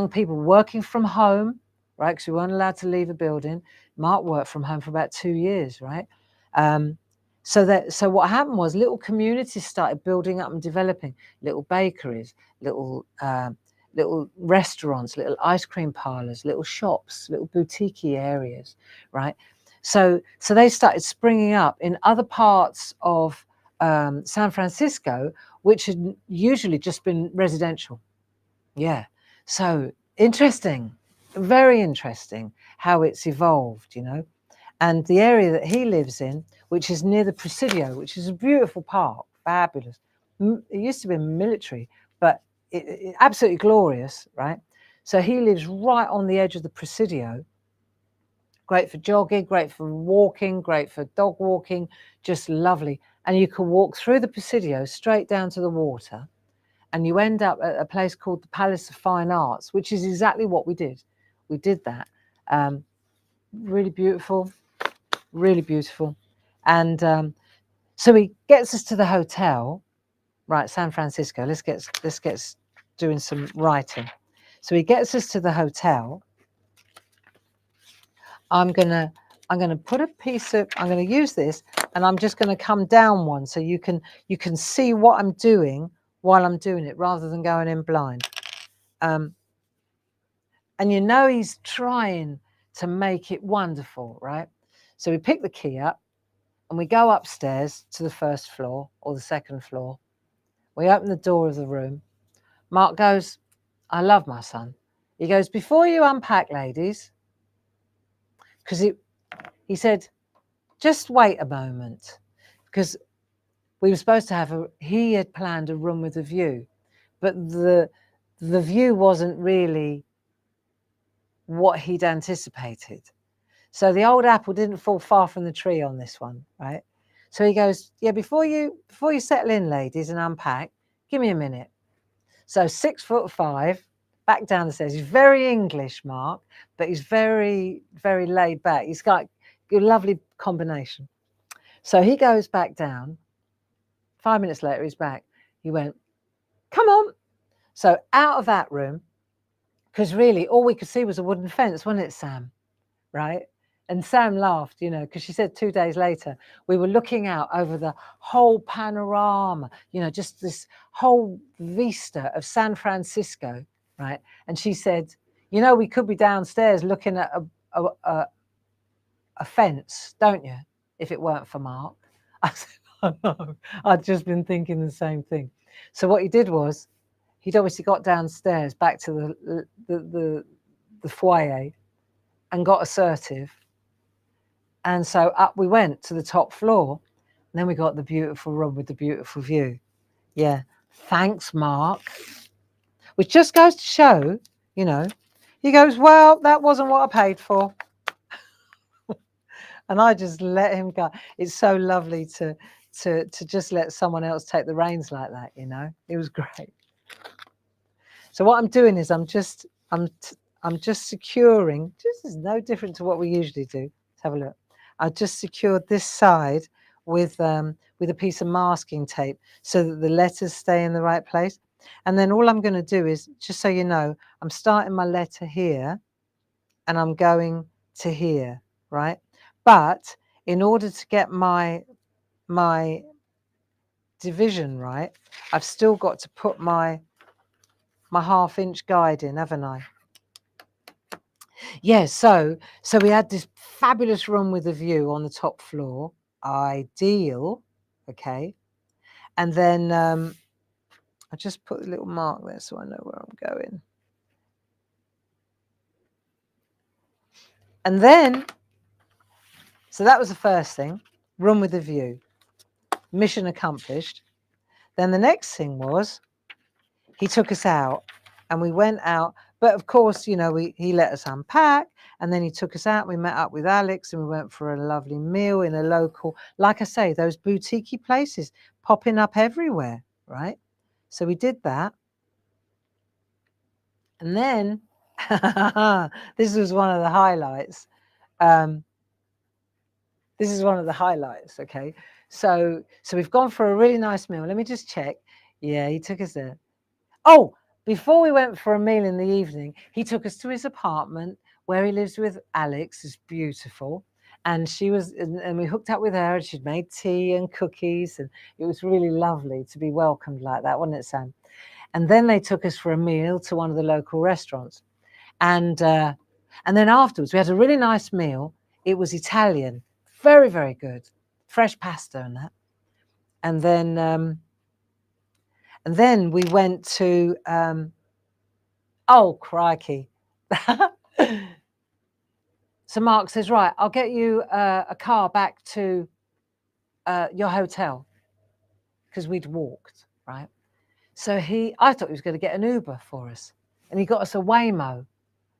people working from home, right? Because we weren't allowed to leave a building. Mark worked from home for about 2 years, right? So what happened was little communities started building up and developing, little bakeries, little restaurants, little ice cream parlors, little shops, little boutique areas, right? So they started springing up in other parts of San Francisco, which had usually just been residential. Yeah. So interesting, very interesting how it's evolved, you know. And the area that he lives in, which is near the Presidio, which is a beautiful park, fabulous. It used to be military, but it absolutely glorious, right? So he lives right on the edge of the Presidio. Great for jogging, great for walking, great for dog walking, just lovely. And you can walk through the Presidio straight down to the water, and you end up at a place called the Palace of Fine Arts, which is exactly what we did. We did that. Really beautiful, really beautiful. And so he gets us to the hotel, right, San Francisco. Let's get doing some writing. So he gets us to the hotel. I'm gonna put a piece of, I'm gonna use this, and I'm just gonna come down one so you can see what I'm doing while I'm doing it, rather than going in blind. And you know he's trying to make it wonderful, right? So we pick the key up and we go upstairs to the first floor or the second floor. We open the door of the room. Mark goes, I love my son. He goes, before you unpack, ladies, because he said, just wait a moment, because we were supposed to have he had planned a room with a view, but the view wasn't really what he'd anticipated. So the old apple didn't fall far from the tree on this one, right? So he goes, yeah, before you settle in, ladies, and unpack, give me a minute. So 6'5", back down the stairs. He's very English, Mark, but he's very, very laid back. He's got a lovely combination. So he goes back down. 5 minutes later, he's back. He went, come on. So out of that room, because really all we could see was a wooden fence, wasn't it, Sam? Right? And Sam laughed, you know, because she said 2 days later, we were looking out over the whole panorama, you know, just this whole vista of San Francisco, right? And she said, you know, we could be downstairs looking at a fence, don't you, if it weren't for Mark? I said, oh, no, I'd just been thinking the same thing. So what he did was, he'd obviously got downstairs back to the foyer and got assertive. And so up we went to the top floor. And then we got the beautiful room with the beautiful view. Yeah. Thanks, Mark. Which just goes to show, you know, he goes, well, that wasn't what I paid for. And I just let him go. It's so lovely to just let someone else take the reins like that, you know. It was great. So what I'm doing is I'm just securing. This is no different to what we usually do. Let's have a look. I just secured this side with a piece of masking tape so that the letters stay in the right place. And then all I'm going to do is, just so you know, I'm starting my letter here and I'm going to here, right? But in order to get my division right, I've still got to put my 1/2-inch guide in, haven't I? Yeah, so we had this fabulous room with a view on the top floor, ideal, okay. And then I just put a little mark there so I know where I'm going. And then, so that was the first thing, room with a view. mission accomplished. Then the next thing was he took us out and we went out. But of course, you know, he let us unpack and then he took us out. We met up with Alex and we went for a lovely meal in a local, like I say, those boutique places popping up everywhere, right? So we did that. And then this was one of the highlights. This is one of the highlights, okay? So we've gone for a really nice meal. Let me just check. Yeah, he took us there. Oh, before we went for a meal in the evening, he took us to his apartment where he lives with Alex. It's beautiful. And she was, and we hooked up with her and she'd made tea and cookies. And it was really lovely to be welcomed like that, wasn't it, Sam? And then they took us for a meal to one of the local restaurants. And then afterwards, we had a really nice meal. It was Italian, very, very good, fresh pasta and that. And then we went to, oh, crikey. So Mark says, right, I'll get you a car back to your hotel, because we'd walked, right? So I thought he was going to get an Uber for us. And he got us a Waymo.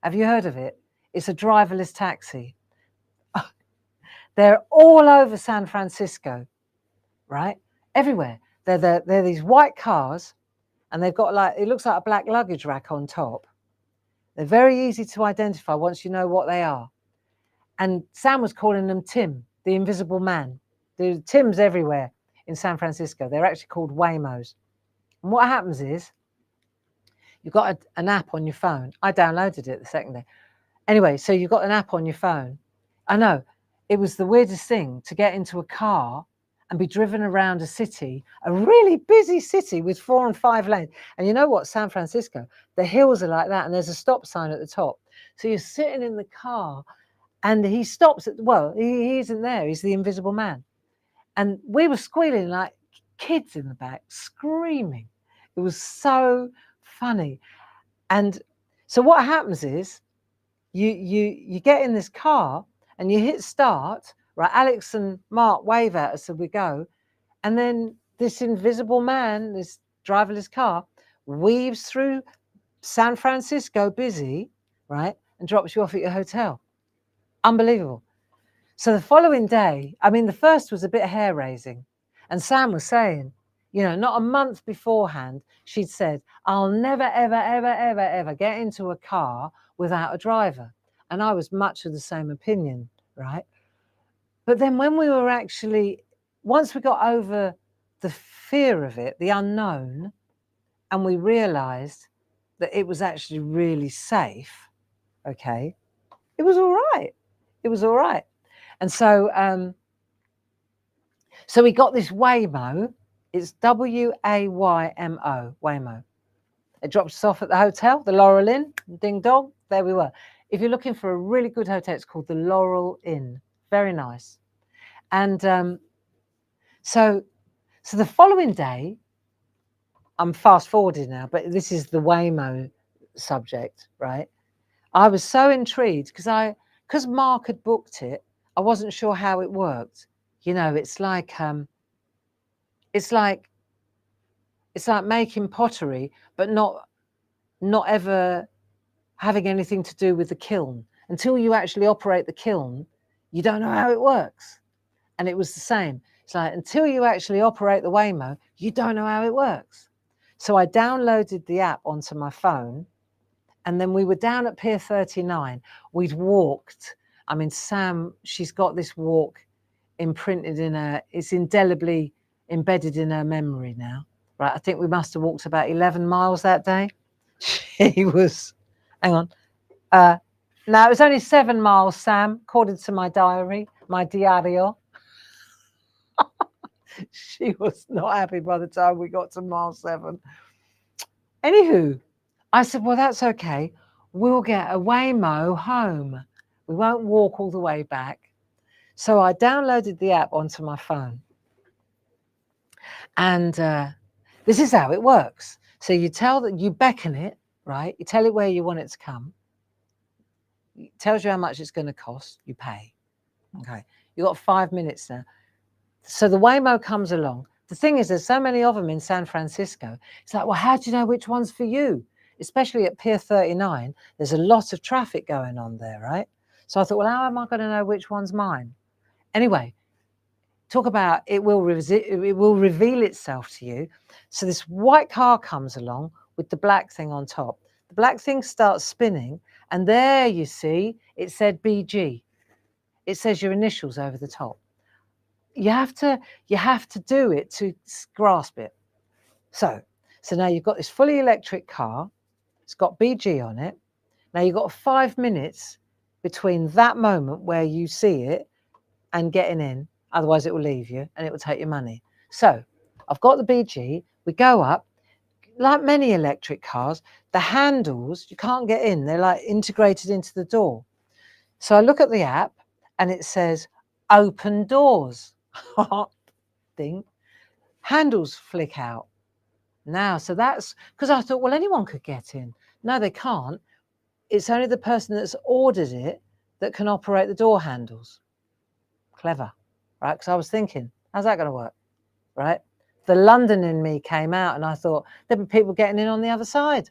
Have you heard of it? It's a driverless taxi. They're all over San Francisco, right? Everywhere. They're these white cars, and they've got like, it looks like a black luggage rack on top. They're very easy to identify once you know what they are. And Sam was calling them Tim, the invisible man. There's Tims everywhere in San Francisco. They're actually called Waymos. And what happens is, you've got an app on your phone. I downloaded it the second day. Anyway, so you've got an app on your phone. I know, it was the weirdest thing to get into a car and be driven around a city, a really busy city with 4 and 5 lanes. And you know what, San Francisco, the hills are like that and there's a stop sign at the top. So you're sitting in the car and he stops at, well, he isn't there, he's the invisible man. And we were squealing like kids in the back, screaming. It was so funny. And so what happens is you get in this car and you hit start, right? Alex and Mark wave at us as we go. And then this invisible man, this driverless car, weaves through San Francisco busy, right? And drops you off at your hotel. Unbelievable. So the following day, I mean, the first was a bit hair raising. And Sam was saying, you know, not a month beforehand, she'd said, I'll never, ever, ever, ever, ever get into a car without a driver. And I was much of the same opinion, right? But then when we were actually, once we got over the fear of it, the unknown, and we realized that it was actually really safe, okay, it was all right. It was all right. And so, so we got this Waymo. It's Waymo, Waymo. It drops us off at the hotel, the Laurel Inn, ding dong, there we were. If you're looking for a really good hotel, it's called the Laurel Inn. Very nice. And so the following day, I'm fast forwarding now, but this is the Waymo subject, right? I was so intrigued because Mark had booked it. I wasn't sure how it worked. You know, it's like making pottery, but not ever having anything to do with the kiln. Until you actually operate the kiln, you don't know how it works. And it was the same. It's like, until you actually operate the Waymo, you don't know how it works. So I downloaded the app onto my phone, and then we were down at Pier 39. We'd walked. I mean, Sam, she's got this walk imprinted in her, it's indelibly embedded in her memory now, right? I think we must have walked about 11 miles that day. She was, hang on. No, it was only 7 miles, Sam, according to my diary, my diario. She was not happy by the time we got to mile 7. Anywho, I said, well, that's okay. We'll get a Waymo home. We won't walk all the way back. So I downloaded the app onto my phone. And this is how it works. So you beckon it, right? You tell it where you want it to come. It tells you how much it's going to cost. You pay. Okay. You've got 5 minutes now. So the Waymo comes along. The thing is, there's so many of them in San Francisco. It's like, well, how do you know which one's for you? Especially at Pier 39, there's a lot of traffic going on there, right? So I thought, well, how am I going to know which one's mine? Anyway, talk about it will reveal itself to you. So this white car comes along with the black thing on top. The black thing starts spinning, and there you see it said BG. It says your initials over the top. You have to do it to grasp it. So now you've got this fully electric car. It's got BG on it. Now you've got 5 minutes between that moment where you see it and getting in. Otherwise it will leave you and it will take your money. So I've got the BG. We go up. Like many electric cars, the handles, you can't get in. They're like integrated into the door. So I look at the app and it says open doors. Thing. Handles flick out. Now, so that's because I thought, well, anyone could get in. No, they can't. It's only the person that's ordered it that can operate the door handles. Clever, right? Because I was thinking, how's that going to work, right? The London in me came out and I thought, there'd be people getting in on the other side.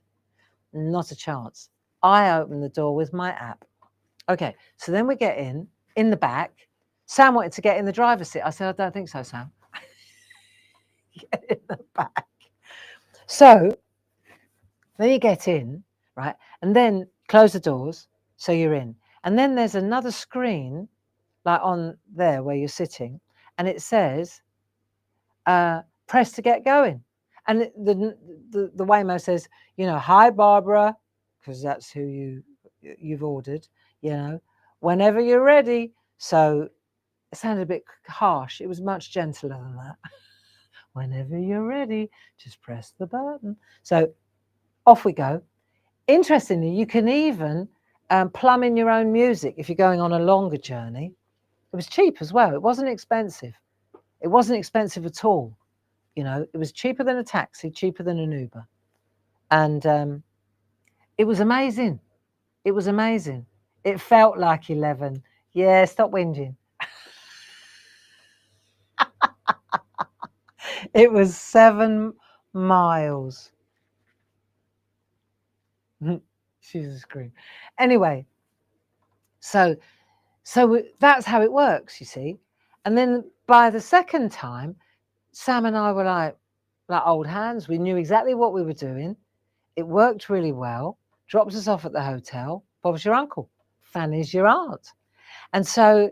Not a chance. I opened the door with my app. Okay, so then we get in the back. Sam wanted to get in the driver's seat. I said, I don't think so, Sam. Get in the back. So then you get in, right? And then close the doors so you're in. And then there's another screen like on there where you're sitting, and it says, press to get going. And the Waymo says, you know, hi, Barbara, because that's who you've ordered, you know, whenever you're ready. So it sounded a bit harsh. It was much gentler than that. Whenever you're ready, just press the button. So off we go. Interestingly, you can even plumb in your own music if you're going on a longer journey. It was cheap as well. It wasn't expensive. It wasn't expensive at all. You know, it was cheaper than a taxi, cheaper than an Uber. And it was amazing. It was amazing. It felt like 11. Yeah, stop whinging. It was 7 miles. She's a scream. Anyway, so that's how it works, you see. And then by the second time, Sam and I were like old hands. We knew exactly what we were doing. It worked really well. Drops us off at the hotel. Bob's your uncle. Fanny's your aunt. And so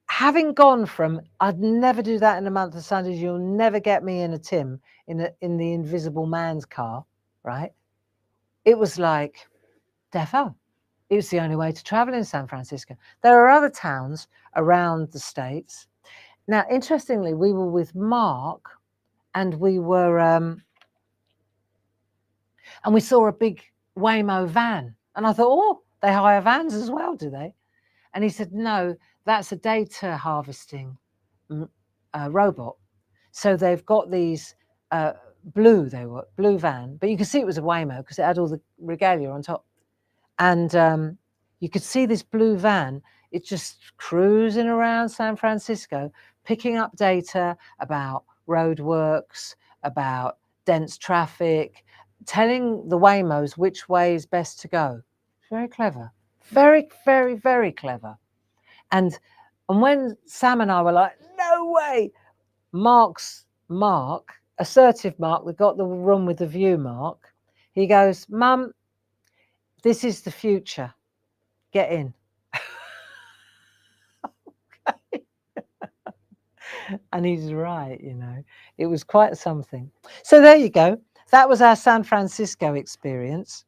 having gone from, I'd never do that in a month of Sundays, you'll never get me in a Tim in the invisible man's car, right? It was like, defo. It was the only way to travel in San Francisco. There are other towns around the States. Now, interestingly, we were with Mark and we were, and we saw a big Waymo van. And I thought, oh, they hire vans as well, do they? And he said, no, that's a data harvesting robot. So they've got these blue van, but you could see it was a Waymo because it had all the regalia on top. And you could see this blue van, it's just cruising around San Francisco, picking up data about roadworks, about dense traffic, telling the Waymos which way is best to go. Very clever. Very, very, very clever. And when Sam and I were like, no way, Mark, assertive Mark, we got the room with the view, Mark, he goes, Mum, this is the future. Get in. Okay. And he's right, you know. It was quite something. So there you go. That was our San Francisco experience.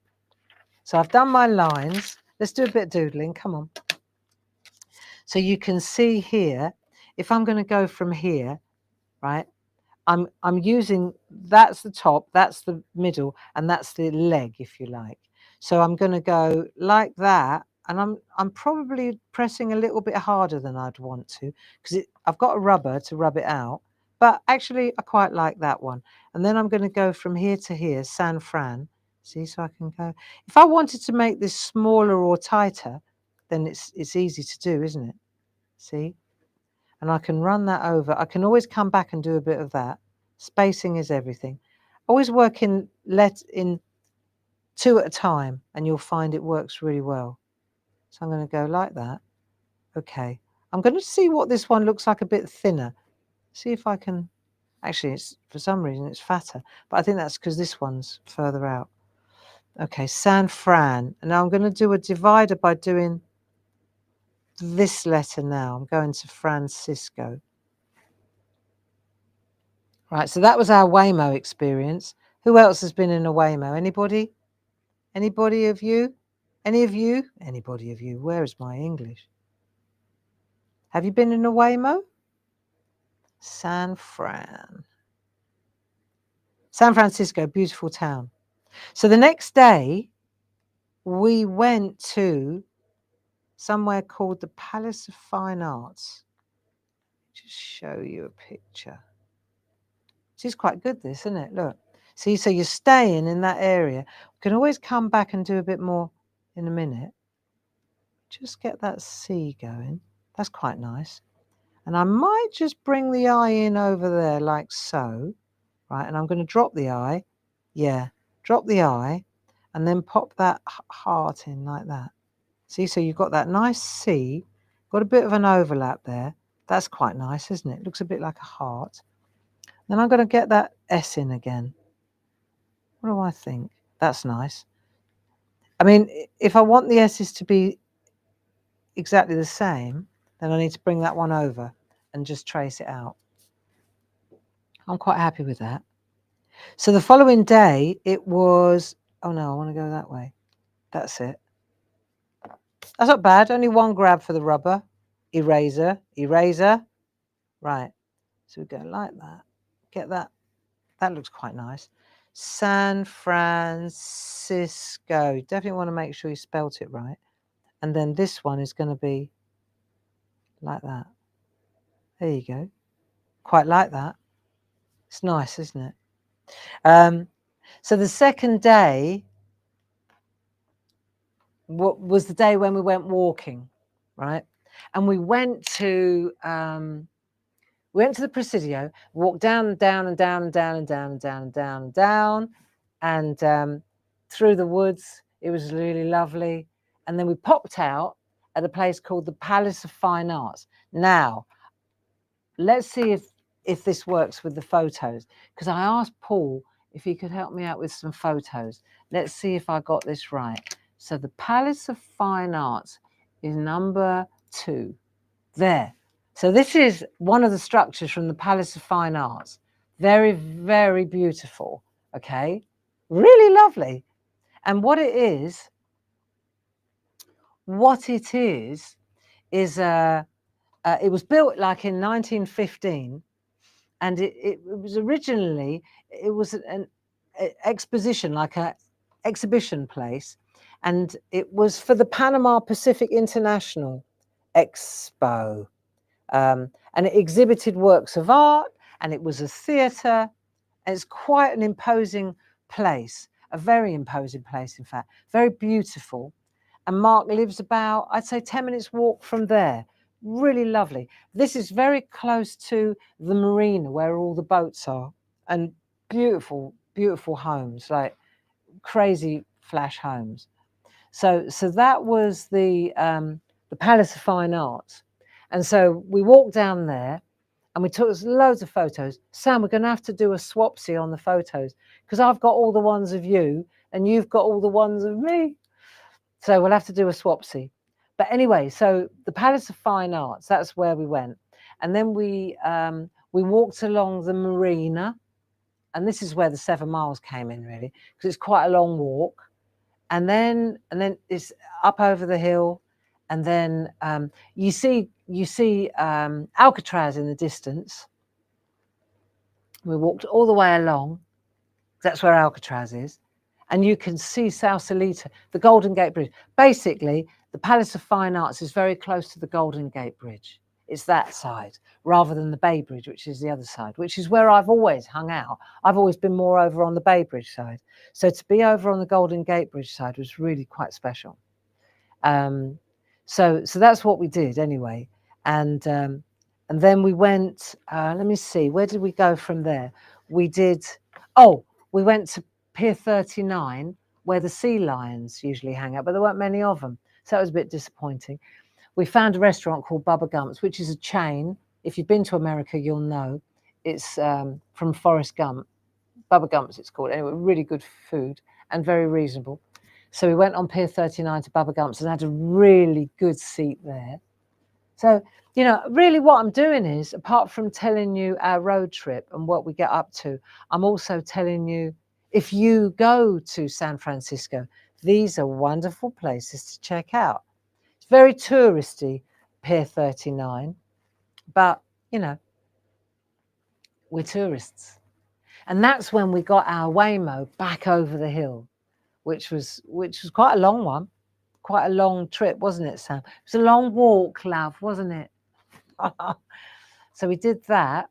So I've done my lines. Let's do a bit of doodling. Come on. So you can see here, if I'm going to go from here, right, I'm using, that's the top, that's the middle, and that's the leg, if you like. So I'm going to go like that, and I'm probably pressing a little bit harder than I'd want to, because I've got a rubber to rub it out, but actually I quite like that one. And then I'm going to go from here to here, San Fran. See, so I can go. If I wanted to make this smaller or tighter, then it's easy to do, isn't it? See? and I can run that over. I can always come back and do a bit of that. Spacing is everything. Always work in 2 at a time, and you'll find it works really well. So I'm going to go like that. Okay. I'm going to see what this one looks like a bit thinner. See if I can, actually, it's for some reason it's fatter, but I think that's because this one's further out. Okay, San Fran. And now I'm going to do a divider by doing this letter now. I'm going to Francisco. Right, so that was our Waymo experience. Who else has been in a Waymo? Anybody? Anybody of you? Any of you? Anybody of you? Where is my English? Have you been in a Waymo? San Francisco, beautiful town. So the next day, we went to somewhere called the Palace of Fine Arts. Just show you a picture. This is quite good, this, isn't it? Look. See, so you're staying in that area. We can always come back and do a bit more in a minute. Just get that C going. That's quite nice. And I might just bring the eye in over there like so. Right, and I'm going to drop the eye. Yeah, drop the eye and then pop that heart in like that. See, so you've got that nice C, got a bit of an overlap there. That's quite nice, isn't it? Looks a bit like a heart. Then I'm going to get that S in again. What do I think? That's nice. I mean, if I want the S's to be exactly the same, then I need to bring that one over and just trace it out. I'm quite happy with that. So the following day, it was, oh no, I want to go that way. That's it. That's not bad. Only one grab for the rubber. Eraser, eraser. Right. So we go like that. Get that. That looks quite nice. San Francisco. Definitely want to make sure you spelt it right. And then this one is going to be like that. There you go. Quite like that. It's nice, isn't it? So the second day was the day when we went walking, right? And we went to the Presidio, walked down and down and down and down and down and down and down and down, and through the woods. It was really lovely. And then we popped out at a place called the Palace of Fine Arts. Now, let's see if this works with the photos, because I asked Paul if he could help me out with some photos. Let's see if I got this right. So the Palace of Fine Arts is number 2. There. So this is one of the structures from the Palace of Fine Arts. Very, very beautiful. Okay. Really lovely. And what it is it was built like in 1915, and it was originally, it was an exposition, like an exhibition place, and it was for the Panama Pacific International Expo, and it exhibited works of art, and it was a theatre, and it's quite an imposing place, a very imposing place, in fact, very beautiful. And Mark lives about, I'd say, 10 minutes walk from there. Really lovely. This is very close to the marina where all the boats are, and beautiful, beautiful homes, like crazy flash homes. So that was the Palace of Fine Arts. And so we walked down there and we took loads of photos. Sam, we're going to have to do a swapsy on the photos, because I've got all the ones of you and you've got all the ones of me. So we'll have to do a swapsy. But anyway, so the Palace of Fine Arts, that's where we went. And then we walked along the marina. And this is where the 7 miles came in, really, because it's quite a long walk. And then it's up over the hill. And then you see Alcatraz in the distance. We walked all the way along. That's where Alcatraz is. And you can see Sausalito, the Golden Gate Bridge. Basically, the Palace of Fine Arts is very close to the Golden Gate Bridge. It's that side, rather than the Bay Bridge, which is the other side, which is where I've always hung out. I've always been more over on the Bay Bridge side. So to be over on the Golden Gate Bridge side was really quite special. So that's what we did anyway. And And then we went, let me see, where did we go from there? We went to Pier 39, where the sea lions usually hang out, but there weren't many of them. So that was a bit disappointing. We found a restaurant called Bubba Gump's, which is a chain. If you've been to America, you'll know. It's from Forrest Gump. Bubba Gump's, it's called. Anyway, really good food and very reasonable. So we went on Pier 39 to Bubba Gump's and had a really good seat there. So, you know, really what I'm doing is, apart from telling you our road trip and what we get up to, I'm also telling you, if you go to San Francisco, these are wonderful places to check out. It's very touristy, Pier 39, but, you know, we're tourists. And that's when we got our Waymo back over the hill, which was quite a long one, quite a long trip, wasn't it, Sam? It was a long walk, love, wasn't it? So we did that.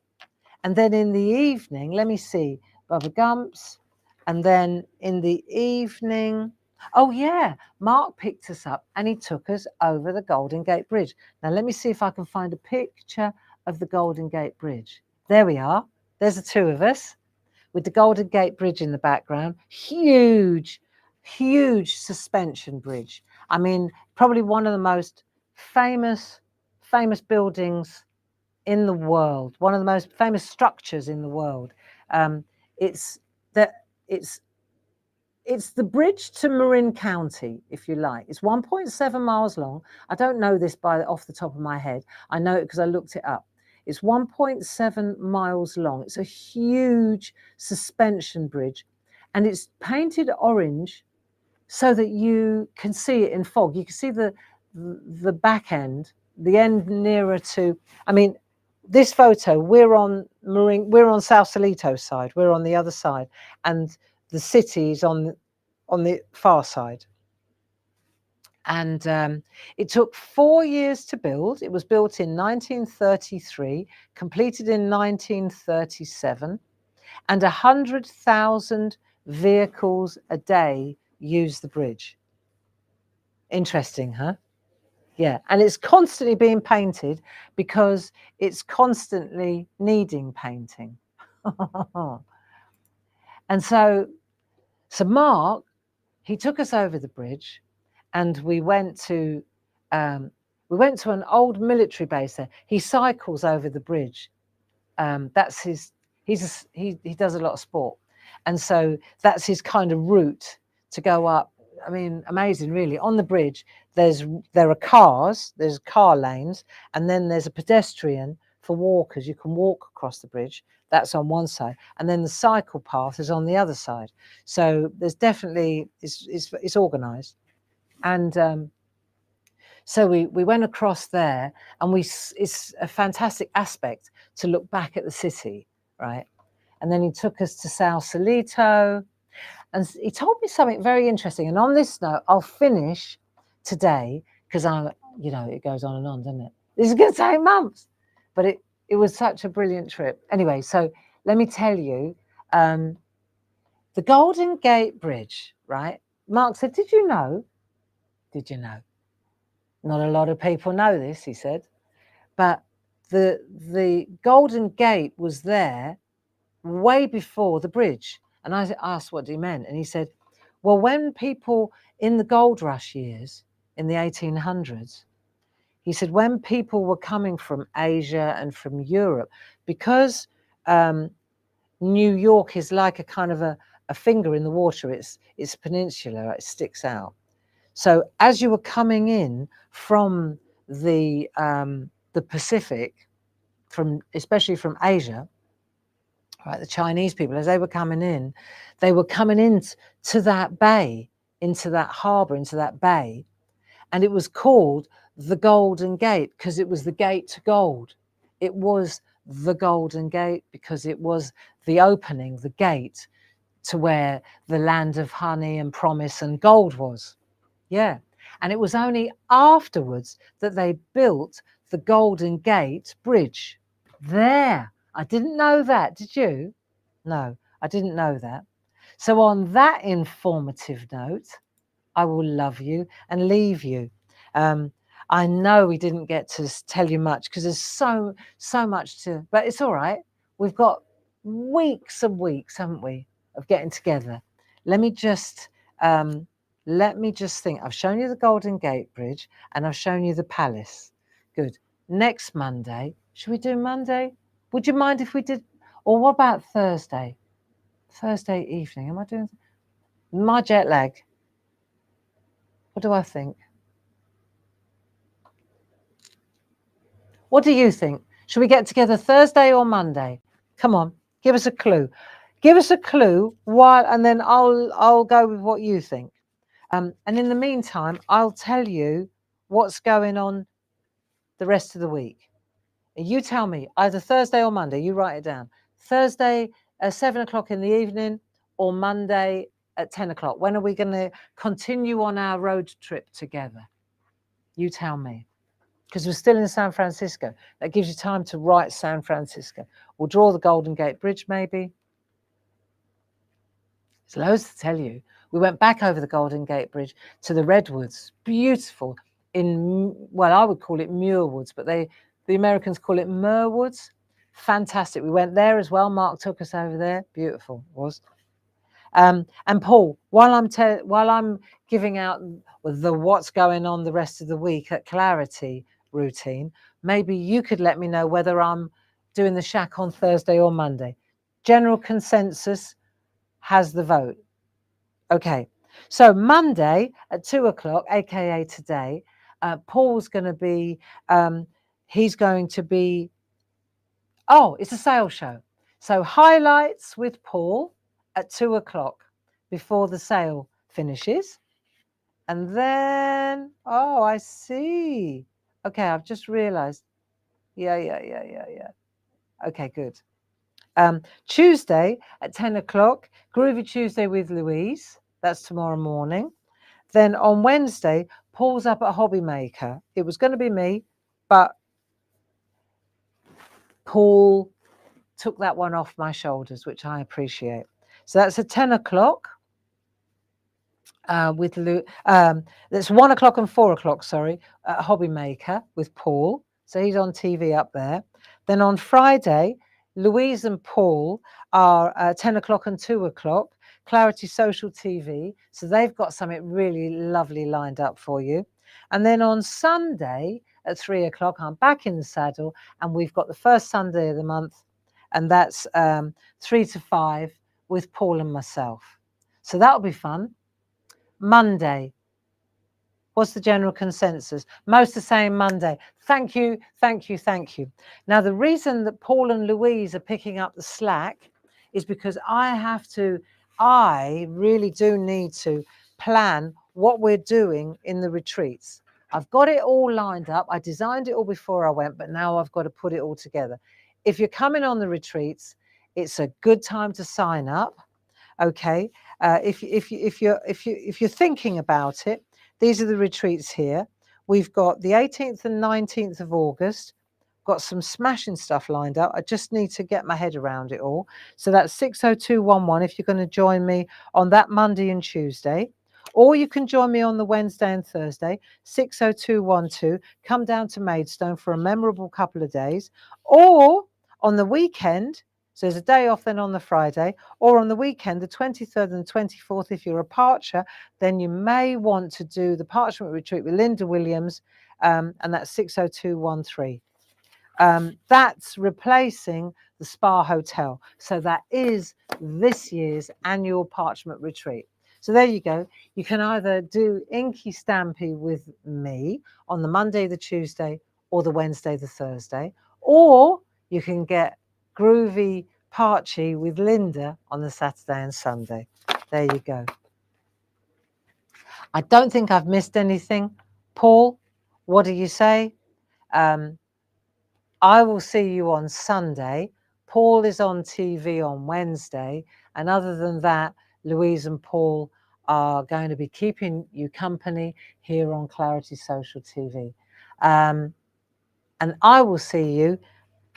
And then in the evening, let me see, Bubba Gump's. And then in the evening, oh yeah, Mark picked us up and he took us over the Golden Gate Bridge. Now let me see if I can find a picture of the Golden Gate Bridge. There we are. There's the two of us with the Golden Gate Bridge in the background. Huge, huge suspension bridge. I mean, probably one of the most famous buildings in the world, one of the most famous structures in the world. It's the bridge to Marin County, if you like. It's 1.7 miles long. I don't know this off the top of my head. I know it because I looked it up. It's 1.7 miles long. It's a huge suspension bridge, and it's painted orange so that you can see it in fog. You can see the back end, the end nearer to. I mean, this photo, we're on Sausalito's side. We're on the other side, and the city is on the far side. And it took 4 years to build. It was built in 1933, completed in 1937, and 100,000 vehicles a day use the bridge. Interesting, huh? Yeah, and it's constantly being painted because it's constantly needing painting. And so Mark, he took us over the bridge, and we went to an old military base there. He cycles over the bridge. That's his. He does a lot of sport, and so that's his kind of route to go up. I mean, amazing, really. On the bridge, there are cars, there's car lanes, and then there's a pedestrian for walkers. You can walk across the bridge. That's on one side, and then the cycle path is on the other side. So there's definitely it's organised, and so we went across there, and it's a fantastic aspect to look back at the city, right? And then he took us to Sausalito, and he told me something very interesting. And on this note, I'll finish today because it goes on and on, doesn't it? This is going to take months, but it was such a brilliant trip. Anyway, so let me tell you, the Golden Gate Bridge, right? Mark said, "Did you know? Did you know? Not a lot of people know this," he said, but the Golden Gate was there way before the bridge. And I asked what he meant, and he said, well, when people in the gold rush years in the 1800s, he said, when people were coming from Asia and from Europe, because New York is like a kind of a finger in the water, it's peninsula, it sticks out. So as you were coming in from the Pacific, especially from Asia, right, the Chinese people, as they were coming in to that bay, into that harbour, into that bay, and it was called the Golden Gate because it was the gate to gold. It was the Golden Gate because it was the opening, the gate to where the land of honey and promise and gold was. Yeah. And it was only afterwards that they built the Golden Gate Bridge. There. I didn't know that. Did you? No, I didn't know that. So on that informative note, I will love you and leave you. I know we didn't get to tell you much because there's so much to, but it's all right. We've got weeks and weeks, haven't we, of getting together. Let me just think. I've shown you the Golden Gate Bridge and I've shown you the palace. Good. Next Monday, should we do Monday? Would you mind if we did, or what about Thursday? Thursday evening. Am I doing my jet lag? What do I think? What do you think? Should we get together Thursday or Monday? Come on, give us a clue. Give us a clue while, and then I'll go with what you think. And in the meantime, I'll tell you what's going on the rest of the week. You tell me either Thursday or Monday. You write it down. Thursday at 7 o'clock in the evening, or Monday at 10 o'clock. When are we going to continue on our road trip together? You tell me. Because we're still in San Francisco. That gives you time to write San Francisco. We'll draw the Golden Gate Bridge, maybe. There's loads to tell you. We went back over the Golden Gate Bridge to the Redwoods. Beautiful. Well, I would call it Muir Woods, but the Americans call it Muir Woods. Fantastic. We went there as well. Mark took us over there. Beautiful, it was. And Paul, while I'm giving out the what's going on the rest of the week at Clarity routine, maybe you could let me know whether I'm doing the SHAC on Thursday or Monday. General consensus has the vote. Okay, so Monday at 2 o'clock, aka today, Paul's going to be, he's going to be, it's a sales show. So highlights with Paul at 2 o'clock before the sale finishes. And then, I see. Okay, I've just realized. Yeah. Okay, good. Tuesday at 10 o'clock, Groovy Tuesday with Louise. That's tomorrow morning. Then on Wednesday, Paul's up at Hobby Maker. It was going to be me, but Paul took that one off my shoulders, which I appreciate. So that's at 10 o'clock. With that's 1 o'clock and 4 o'clock, sorry, at Hobby Maker with Paul. So he's on TV up there. Then on Friday, Louise and Paul are 10 o'clock and 2 o'clock, Clarity Social TV. So they've got something really lovely lined up for you. And then on Sunday at 3 o'clock, I'm back in the saddle, and we've got the first Sunday of the month, and that's 3 to 5 with Paul and myself. So that'll be fun. Monday. What's the general consensus? Most are saying Monday. Thank you. Now, the reason that Paul and Louise are picking up the slack is because I really do need to plan what we're doing in the retreats. I've got it all lined up. I designed it all before I went, but now I've got to put it all together. If you're coming on the retreats, it's a good time to sign up. Okay, if you're thinking about it, these are the retreats here. We've got the 18th and 19th of August. Got some smashing stuff lined up. I just need to get my head around it all. So that's 60211 if you're going to join me on that Monday and Tuesday. Or you can join me on the Wednesday and Thursday, 60212. Come down to Maidstone for a memorable couple of days. Or on the weekend, so there's a day off then on the Friday, or on the weekend, the 23rd and 24th, if you're a Parcher, then you may want to do the Parchment Retreat with Linda Williams, and that's 60213. That's replacing the Spa Hotel. So that is this year's annual Parchment Retreat. So there you go. You can either do Inky Stampy with me on the Monday, the Tuesday, or the Wednesday, the Thursday, or you can get Groovy Parchy with Linda on the Saturday and Sunday. There you go. I don't think I've missed anything. Paul, what do you say? I will see you on Sunday. Paul is on TV on Wednesday. And other than that, Louise and Paul are going to be keeping you company here on Clarity Social TV. And I will see you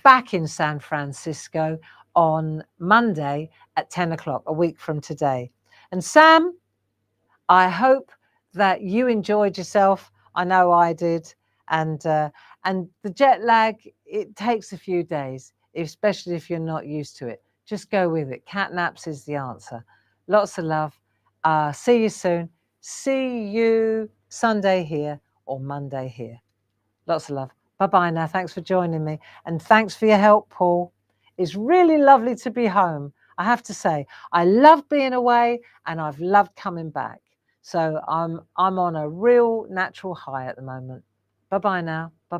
back in San Francisco on Monday at 10 o'clock, a week from today. And Sam, I hope that you enjoyed yourself. I know I did. And the jet lag, it takes a few days, especially if you're not used to it. Just go with it. Cat naps is the answer. Lots of love. See you soon. See you Sunday here or Monday here. Lots of love. Bye-bye now. Thanks for joining me. And thanks for your help, Paul. It's really lovely to be home. I have to say, I love being away and I've loved coming back. So I'm on a real natural high at the moment. Bye-bye now. Bye.